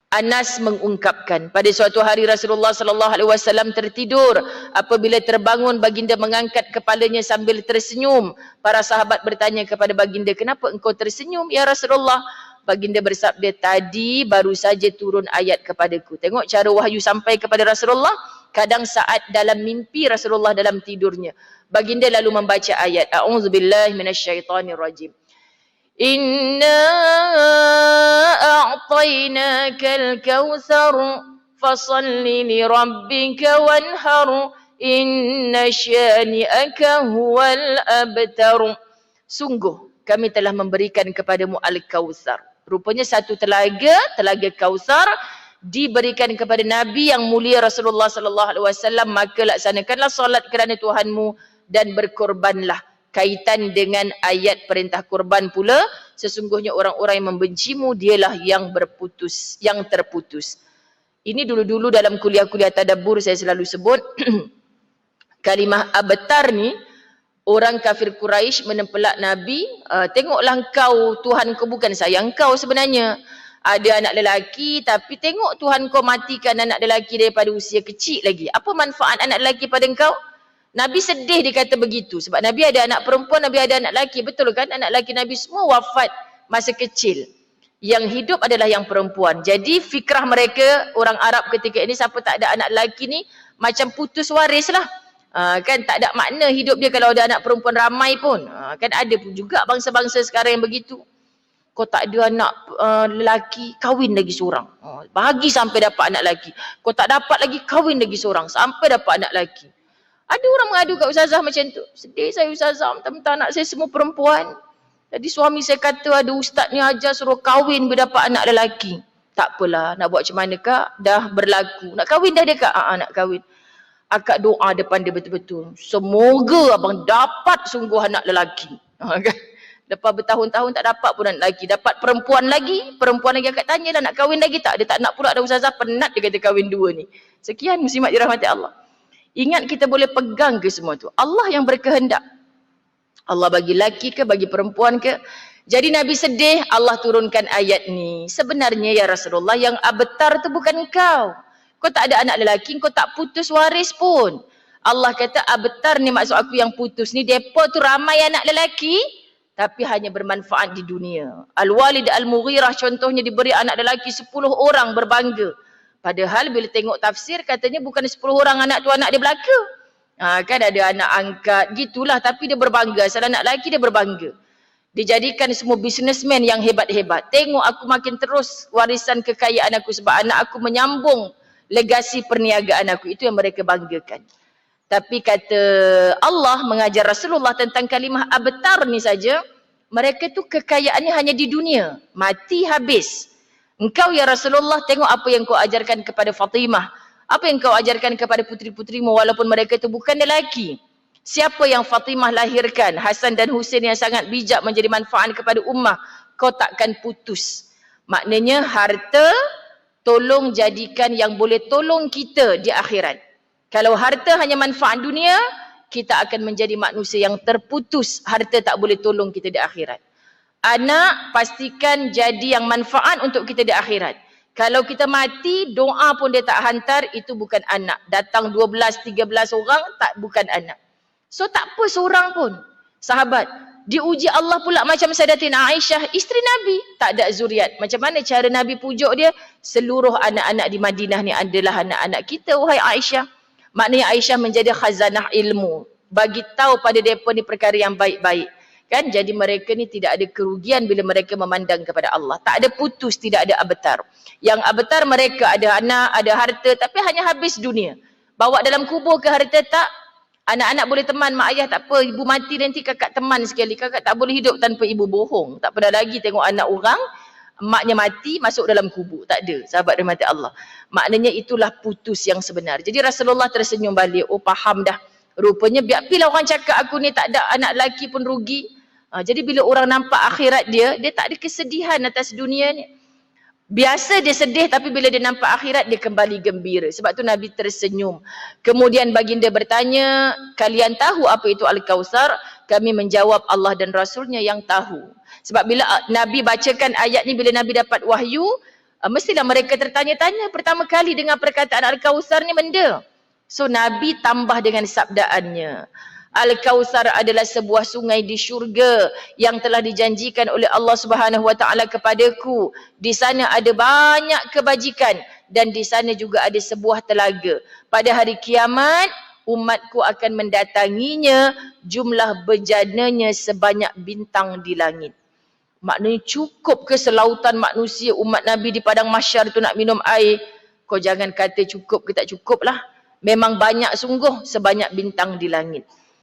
Anas mengungkapkan, pada suatu hari Rasulullah sallallahu alaihi wasallam tertidur. Apabila terbangun, baginda mengangkat kepalanya sambil tersenyum. Para sahabat bertanya kepada baginda, "Kenapa engkau tersenyum ya Rasulullah?" Baginda bersabda, "Tadi baru saja turun ayat kepadaku." Tengok cara wahyu sampai kepada Rasulullah. Kadang saat dalam mimpi Rasulullah dalam tidurnya. Baginda lalu membaca ayat, "A'udzubillahi minasyaitonirrajim. Inna a'tainakal kautsar fasalli li rabbika wanhar inna syani'aka huwal abtar." Sungguh kami telah memberikan kepadamu al-kautsar. Rupanya satu telaga Kautsar diberikan kepada Nabi yang mulia Rasulullah sallallahu alaihi wasallam. Maka laksanakanlah solat kerana Tuhanmu dan berkorbanlah. Kaitan dengan ayat perintah korban pula, sesungguhnya orang-orang yang membencimu dialah yang terputus. Ini dulu-dulu dalam kuliah-kuliah tadabbur saya selalu sebut kalimah abtar ni. Orang kafir Quraisy menempelak Nabi, tengoklah engkau, Tuhan kau bukan sayang kau sebenarnya. Ada anak lelaki tapi tengok Tuhan kau matikan anak lelaki daripada usia kecil lagi. Apa manfaat anak lelaki pada engkau? Nabi sedih dia kata begitu. Sebab Nabi ada anak perempuan, Nabi ada anak lelaki. Betul kan? Anak lelaki Nabi semua wafat masa kecil. Yang hidup adalah yang perempuan. Jadi fikrah mereka, orang Arab ketika ini, siapa tak ada anak lelaki ni, macam putus waris lah. Kan tak ada makna hidup dia kalau ada anak perempuan ramai pun. Kan ada pun juga bangsa-bangsa sekarang yang begitu. Kau tak ada anak lelaki, kahwin lagi seorang. Bahagi sampai dapat anak lelaki. Kau tak dapat lagi, kahwin lagi seorang sampai dapat anak lelaki. Ada orang mengadu kat ustazah macam tu. Sedih saya ustazah, mentang-mentang anak saya semua perempuan. Jadi suami saya kata ada ustaz ni ajar suruh kahwin bila dapat anak lelaki. Tak apalah, nak buat macam mana kak? Dah berlaku. Nak kahwin dah dia kak? Nak kahwin. Akak doa depan dia betul-betul. Semoga abang dapat sungguh anak lelaki. Kan? Lepas bertahun-tahun tak dapat pun anak lelaki. Dapat perempuan lagi. Perempuan lagi akak tanyalah nak kahwin lagi tak? Dia tak nak pula ada ustazah, penat dia kata kahwin dua ni. Sekian muslimat dirahmati Allah. Ingat kita boleh pegang ke semua tu. Allah yang berkehendak. Allah bagi laki ke, bagi perempuan ke. Jadi Nabi sedih, Allah turunkan ayat ni. Sebenarnya ya Rasulullah, yang abtar tu bukan kau. Kau tak ada anak lelaki, kau tak putus waris pun. Allah kata abtar ni maksud aku yang putus ni. Depa tu ramai anak lelaki, tapi hanya bermanfaat di dunia. Al-Walid Al-Mughirah contohnya diberi anak lelaki 10 orang berbangga. Padahal bila tengok tafsir katanya bukan 10 orang anak tu anak dia belaka. Kan ada anak angkat gitulah, tapi dia berbangga. Asal anak lelaki dia berbangga. Dijadikan semua businessman yang hebat-hebat. Tengok aku makin terus warisan kekayaan aku sebab anak aku menyambung legasi perniagaan aku. Itu yang mereka banggakan. Tapi kata Allah mengajar Rasulullah tentang kalimah abtar ni saja, mereka tu kekayaannya hanya di dunia. Mati habis. Engkau ya Rasulullah, tengok apa yang kau ajarkan kepada Fatimah. Apa yang kau ajarkan kepada puteri-puterimu walaupun mereka itu bukan lelaki. Siapa yang Fatimah lahirkan? Hasan dan Husain yang sangat bijak menjadi manfaat kepada ummah. Kau takkan putus. Maknanya harta tolong jadikan yang boleh tolong kita di akhirat. Kalau harta hanya manfaat dunia, kita akan menjadi manusia yang terputus. Harta tak boleh tolong kita di akhirat. Anak pastikan jadi yang manfaat untuk kita di akhirat. Kalau kita mati, doa pun dia tak hantar, itu bukan anak. Datang 12, 13 orang, bukan anak. So tak apa seorang pun. Sahabat, diuji Allah pula macam Sayyidatina Aisyah, isteri Nabi. Tak ada zuriat. Macam mana cara Nabi pujuk dia? Seluruh anak-anak di Madinah ni adalah anak-anak kita, wahai Aisyah. Maknanya Aisyah menjadi khazanah ilmu. Bagi tahu pada mereka ni perkara yang baik-baik. Kan? Jadi mereka ni tidak ada kerugian bila mereka memandang kepada Allah. Tak ada putus, tidak ada abtar. Yang abtar mereka ada anak, ada harta, tapi hanya habis dunia. Bawa dalam kubur ke harta tak? Anak-anak boleh teman, mak ayah tak apa, ibu mati nanti kakak teman sekali. Kakak tak boleh hidup tanpa ibu, bohong. Tak pernah lagi tengok anak orang, maknya mati, masuk dalam kubur. Tak ada, sahabat rahmati Allah. Maknanya itulah putus yang sebenar. Jadi Rasulullah tersenyum balik, oh faham dah. Rupanya biarlah orang cakap aku ni tak ada anak lelaki pun rugi. Jadi bila orang nampak akhirat dia tak ada kesedihan atas dunia ni. Biasa dia sedih, tapi bila dia nampak akhirat dia kembali gembira. Sebab tu Nabi tersenyum. Kemudian baginda bertanya, kalian tahu apa itu Al-Kautsar? Kami menjawab Allah dan Rasulnya yang tahu. Sebab bila Nabi bacakan ayat ni, bila Nabi dapat wahyu, Mestilah mereka tertanya-tanya pertama kali dengan perkataan Al-Kautsar ni benda. So Nabi tambah dengan sabdaannya. Al-Kautsar adalah sebuah sungai di syurga yang telah dijanjikan oleh Allah Subhanahu Wa Taala kepadaku. Di sana ada banyak kebajikan dan di sana juga ada sebuah telaga. Pada hari kiamat, umatku akan mendatanginya, jumlah bejananya sebanyak bintang di langit. Maknanya cukup ke selautan manusia umat Nabi di padang mahsyar tu nak minum air? Kau jangan kata cukup ke tak cukup lah. Memang banyak sungguh sebanyak bintang di langit.